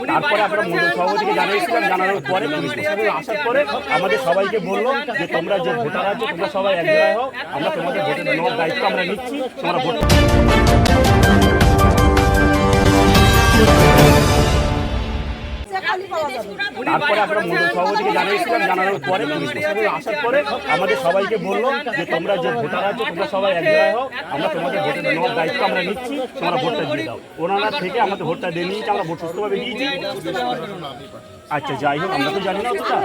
তারপরে আমরা মন্ডল সভাপতিকে জানিয়েছিলাম, জানানোর পরে পুলিশ প্রশাসন আসার পরে আমাদের সবাইকে বললো যে তোমরা যে ভোটার আছো তোমরা সবাই এক জায়গায় হও, আমরা তোমাদের ভোটে নেওয়ার দায়িত্ব আমরা নিচ্ছি, তোমরা ভোট। তারপরে আমরা মন্ডল সভাপতিকে জানিয়েছিলাম, জানানোর পরে পুলিশ প্রশাসন আসার পরে আমাদের সবাইকে বললো যে তোমরা যে ভোটার আছো তোমরা সবাই এক জায়গায় হও, আমরা তোমাদের ভোটে নেওয়ার দায়িত্ব আমরা নিচ্ছি, তোমরা ভোটটা দিয়ে দাও। ওনারা থেকে আমাদের ভোটটা দিয়ে নিয়েছি, আমরা ভোট সুস্থভাবে দিয়েছি। আচ্ছা যাই হোক, আমরা তো জানি না ওটা।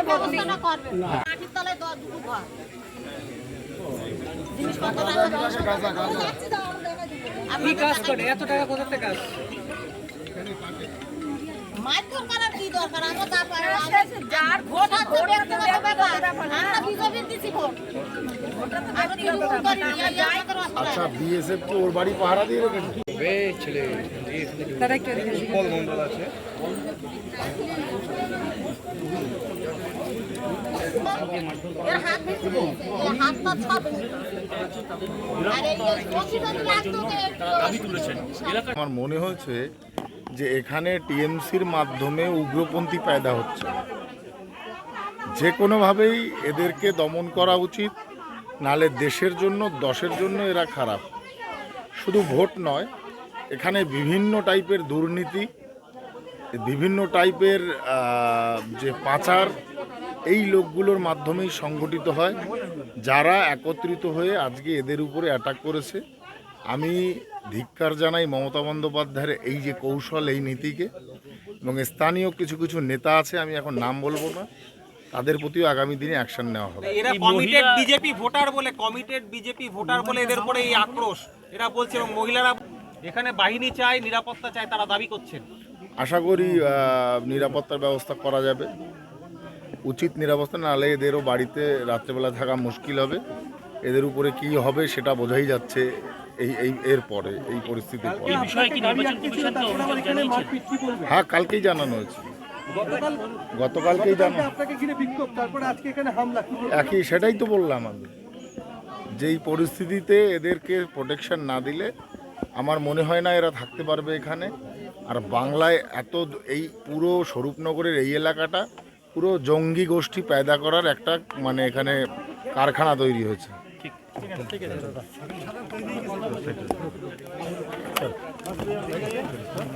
কি কাজ করে এত টাকা কোথা থেকে আসে? মাধ্যম করার কি দরকার? আমরা তারপরে যার ভোট আছে ব্যক্তিগত ব্যাপার, আমরা বিজেপির দিছি ভোট। আচ্ছা, বিএসএফ কি ওর বাড়ি পাহারা দিয়ে রেখেছে? ছেলে তারা একটা উৎপল মন্ডল আছে। এর হাত বেশি দিয়েছে, এর হাত পা সব আরে এই প্রতিদিন লাগতো আমার মনে হয়েছে যে এখানে টিএমসির মাধ্যমে উগ্রপন্থী পয়দা হচ্ছে। যে কোনোভাবেই এদেরকে দমন করা উচিত, নালে দেশের জন্য দশের জন্য এরা খারাপ। শুধু ভোট নয়, এখানে বিভিন্ন টাইপের দুর্নীতি, বিভিন্ন টাইপের যে পাচার, এই লোকগুলোর মাধ্যমেই সংগঠিত হয়, যারা একত্রিত হয়ে আজকে এদের উপরে অ্যাটাক করেছে। আমি ধিক্কার জানাই মমতা বন্দ্যোপাধ্যায়ের এই যে কৌশল, এই নীতিকে, এবং স্থানীয় কিছু কিছু নেতা আছে, আমি এখন নাম বলবো না, তাদের প্রতিও আগামী দিনে অ্যাকশন নেওয়া হবে। এরা কমিটেড বিজেপি ভোটার বলে, কমিটেড বিজেপি ভোটার বলে এদের উপরে এই আক্রোশ এরা বলছে, এবং মহিলারা এখানে বাহিনী চায়, নিরাপত্তা চায়, তারা দাবি করছেন। আশা করি নিরাপত্তার ব্যবস্থা করা যাবে, উচিত নিরাপত্তা, নাহলে এদেরও বাড়িতে রাত্রেবেলা থাকা মুশকিল হবে। এদের উপরে কি হবে সেটা বোঝাই যাচ্ছে এর পরে, এই পরিস্থিতির পরে। হ্যাঁ, কালকেই জানানো হয়েছে, গতকালকেই জানানো। একই, সেটাই তো বললাম আমি, যেই পরিস্থিতিতে এদেরকে প্রোটেকশন না দিলে আমার মনে হয় না এরা থাকতে পারবে এখানে। আর বাংলায় এত, এই পুরো স্বরূপনগরের এই এলাকাটা পুরো জঙ্গি গোষ্ঠী পয়দা করার একটা মানে এখানে কারখানা তৈরি হয়েছে।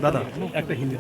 দাদা একটা হিন্দি